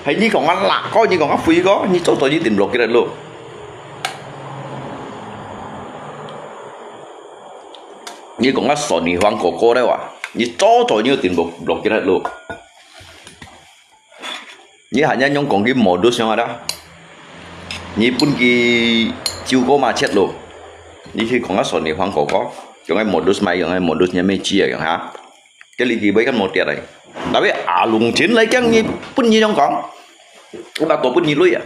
hay như còn ăn lạc có như còn áp phi có như chỗ tôi như tìm lột cái này luôn như còn áp sòn như hoang cổ cô đấy à như chỗ tôi như tìm lột cái này luôn như hanya nhung còn cái modus yang ada như pun cái chiêu có mà chết luôn như khi còn áp sòn như hoang cổ có cái modus mày cái modus nhà mày chia cái hả cái ly kỳ với cái một tiệt này tapi alung chín lấy cái như pun như trong còn chúng ta tổ pun như lui à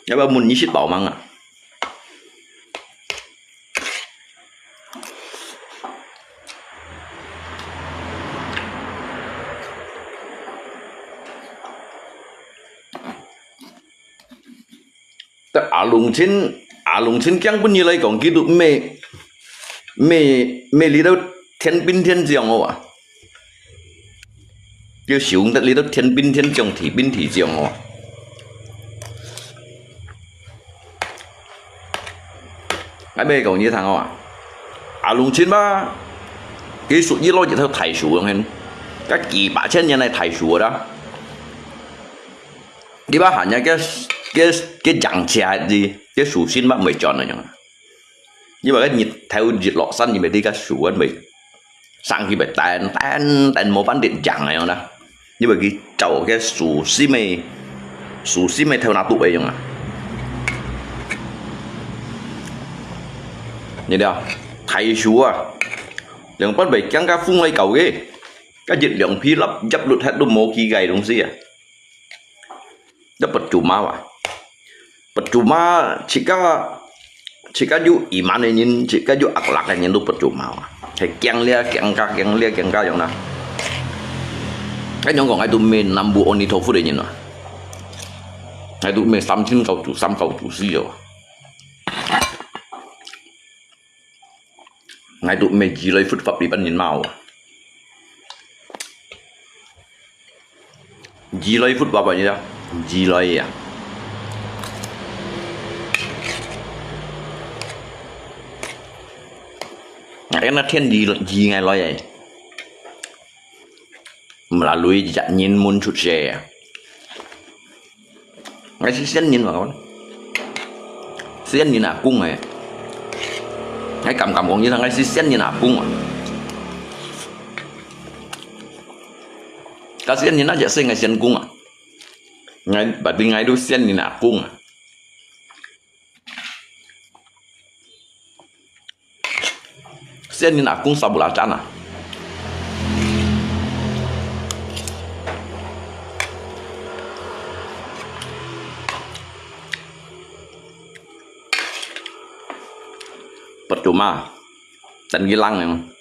nhà bà muốn như shit bảo mang à alung chín cái pun như lấy còn kỹ thuật mê lý đâu thiên binh thiên diệu không à cái sử dụng lý đâu thiên binh thiên diệu thì binh thì diệu không à cái bê còn như thằng không à alung chín ba cái số như lo chỉ theo thầy số không hen các kỳ bả trên như này thầy số đó đi ba hẳn nha cái chẳng chè gì cái số xin bác mày chọn rồi nhá nhưng mà cái nhiệt theo nhiệt lọ xanh thì mày đi cái số anh mày sang khi mày tan một bán điện chẳng này đó nhưng mà cái chậu cái số xí mày theo nào tụ vậy nhá nhìn đâu thầy số à đừng bắt bày trắng cá phun lấy cầu ghê cái dịch lượng phi lấp chấp lụt hết đùm mô kỳ gầy đúng gì à đó bật chủ ma à bật chủ ma chỉ có dụ iman này nhìn chỉ có dụ ác lạc này nhìn lúc bật chủ ma à thì keng lia giống nào cái nhóm còn ai tụi mình nằm bộ oni thổ phút để nhìn nào ai tụi mình xăm cầu chủ gì rồi ngay tụi mình chỉ lấy phút pháp đi bắt nhìn màu chỉ lấy phút bao nhiêu đó chỉ lấy à cái nó thiên gì ngay nói vậy mà là lui dặn nhìn muốn chút xe ngay xin nhìn vào con xin nhìn nào cung này ngay cầm còn như thằng ngay xin nhìn nào cung à cái xin nhìn nó sẽ sinh ngay xin cung à ngay bởi vì ngay đôi xin nhìn nào cung à xin nhìn nào cung sao bù lá chán à percuma dan hilang memang